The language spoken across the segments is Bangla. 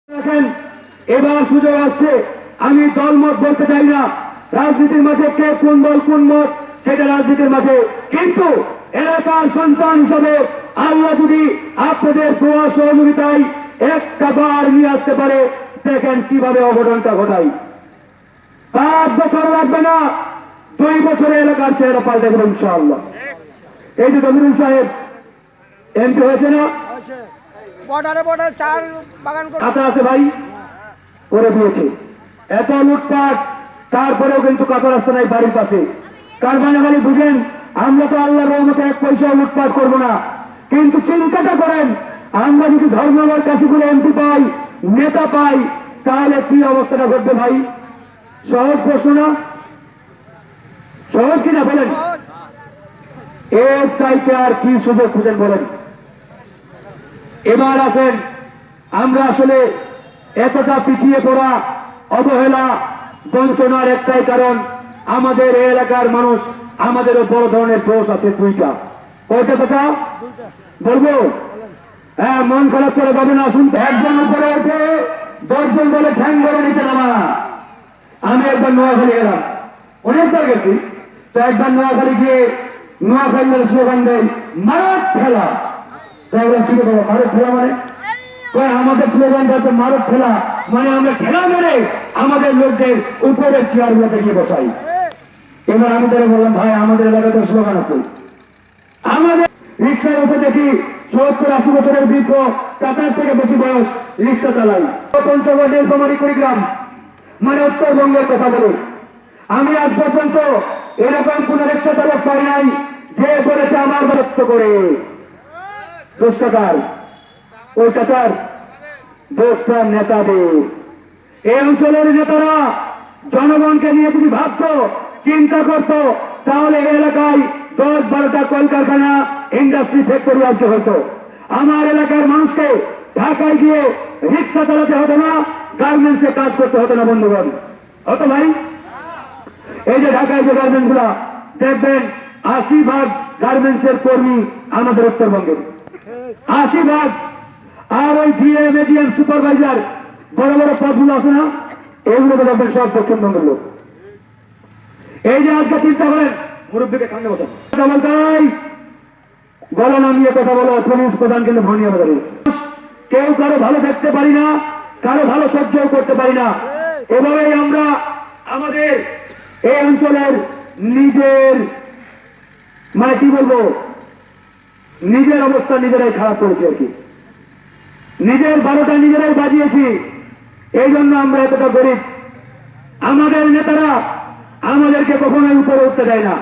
দেখেন এবার সুযোগ আসছে। আমি দলমত বলতে চাই না, রাজনীতির মাঠে কে কোন দল কোন মত সেটা রাজনীতির মাঠে, কিন্তু এলাকার সন্তান হিসাবে আল্লাহ যদি আপনাদের দোয়া সহযোগিতায় একটা বার নিয়ে আসতে পারে, দেখেন কিভাবে অঘটনটা ঘটাই। 5 বছর লাগবে না, 2 বছরে এলাকার চেহারা পাল্টে দেবে ইনশাআল্লাহ। এই যে জমিরুল সাহেব এমপি হয়েছে না, কাঁচা আছে ভাই, করে দিয়েছে। এত লুটপাট, তারপরেও কিন্তু কাঁচা রাস্তা নাই বাড়ির পাশে। কার মানে খালি বুঝেন, আমরা তো আল্লাহর রহমতে 1 পয়সা লুটপাট করবো না, কিন্তু চিন্তাটা করেন, আমরা যদি ধর্মনগর কাশীপুরে এমপি পাই, নেতা পাই, তাহলে কি অবস্থাটা ঘটবে ভাই? সহজ প্রশ্ন না? সহজ কিনা বলেন? এর চাইতে আর কি সুযোগ খুঁজেন বলেন? এবার আসেন, আমরা আসলে এতটা পিছিয়ে পড়া, অবহেলা, বঞ্চনার একটাই কারণ, আমাদের এই এলাকার মানুষ, আমাদেরও বড় ধরনের দোষ আছে 2টা। কয়টা কথা বলবো? হ্যাঁ, মন খারাপ করে যাবে না, শুনতে। একজন উপরে উঠে 10 জন বলে ঠ্যাং ধরে নিতে নামা। আমি একবার নোয়াখালী গেলাম, অনেকবার গেছি তো, একবার নোয়াখালী গিয়ে নোয়াখালীর স্লোগান দেয় মারত ঠেলা। কি বলবো, মারত ঠেলা মানে? আমাদের স্লোগানটা হচ্ছে মারত ঠেলা, মানে আমরা ঠেলা মেরে আমাদের লোকদের উপরে চেয়ারগুলোতে গিয়ে বসাই। এবার আমি তারা বললাম, ভাই আমাদের এলাকাতে স্লোগান আছে। আমাদের রিক্সার উপর দেখি 70-80 বছরের বৃদ্ধ, 50 থেকে বেশি বয়স রিক্সা চালাই। পঞ্চগড় নীলফামারী কুড়িগ্রাম, মানে উত্তরবঙ্গের কথা বলি। আমি আজ পর্যন্ত এরকম কোন রিক্সা চালক পাই নাই যে বলেছে আমার বরত্ব করে। দোষটাকার ওই চাচার, দোষটা নেতাদের। এই অঞ্চলের নেতারা জনগণকে নিয়ে যদি ভাবত, চিন্তা করত, তাহলে এই এলাকায় 10-12টা কলকারখানা, ইন্ডাস্ট্রি, ফ্যাক্টরি আসতে হতো। আমার এলাকার মানুষকে ঢাকায় গিয়ে রিক্সা চালাতে হতো না, গার্মেন্টসে কাজ করতে হতো না। বন্ধুগণ, হতো ভাই? এই যে ঢাকায় যে গার্মেন্টস গুলা দেখবেন, 80% গার্মেন্টসের কর্মী আমাদের উত্তরবঙ্গের, 80%। আর ওই জিএম, এজিএম, সুপারভাইজার, বড় বড় পদগুলো আছে না, এগুলো তো দেখবেন সব দক্ষিণবঙ্গের লোক। এই যে আজকে চিন্তা করেন, মুরব্বীকে সামনে বসেন, গলা নামিয়ে কথা বলো, পুলিশ প্রধান কিন্তু ভনিয়ে বলে। কেউ কারো ভালো দেখতে পারি না, কারো ভালো সহ্যও করতে পারি না। এভাবেই আমরা আমাদের এই অঞ্চলের নিজের, মানে কি বলবো, নিজের অবস্থা নিজেরাই খারাপ করেছি আর কি। নিজের 12টা নিজেরাই বাজিয়েছি, এই জন্য আমরা এতটা গরিব। আমাদের নেতারা আমাদেরকে কখনোই উপরে উঠতে দেয় না।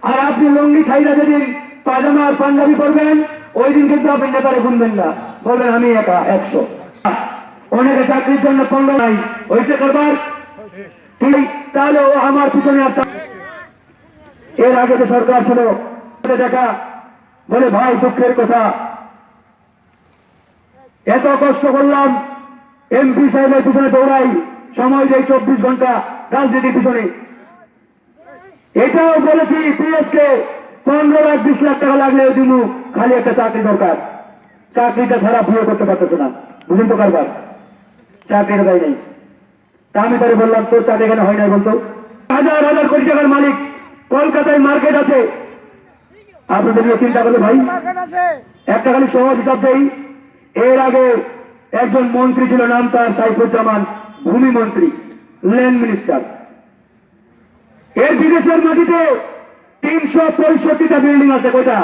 আর আপনি লঙ্গি ছাইরা যেদিন পাজামা আর পাঞ্জাবি করবেন, ওই দিন কিন্তু আপনি নেতারে গুনবেন না, বলবেন আমি একা 100। অনেকে চাকরির জন্য 15 নাই হয়েছে কারবার, তাহলে ও আমার পিছনে আসা। এর আগে যে সরকার ছিল দেখা বলে, ভাই দুঃখের কথা, এত কষ্ট করলাম, এমপি সাহেবের পিছনে দৌড়াই, সময় দেয় 24 ঘন্টা রাজনীতির পিছনে। এটাও বলেছি পিএসকে 15 লাখ 20 লাখ টাকা লাগলে দিনু, খালি একটা চাকরি দরকার। চাকরিটা ছাড়া বিয়ে করতে পারতেছে না, বুঝুন তো কারবার, চাকরির দেয় নেই। তা আমি তারে বললাম, তোর চাকরি এখানে হয় নাই বলতো? 1000 কোটি টাকার মালিক, কলকাতায় মার্কেট আছে, আপনাদের নিয়ে চিন্তা করলে ভাই। একটা খালি সহজ হিসাব দেই, এর আগে একজন মন্ত্রী ছিল, নাম তার সাইফুজ্জামান, ভূমি মন্ত্রী, ল্যান্ড মিনিস্টার। এর বিদেশের মাটিতে 365টা বিল্ডিং আছে। কয়টা?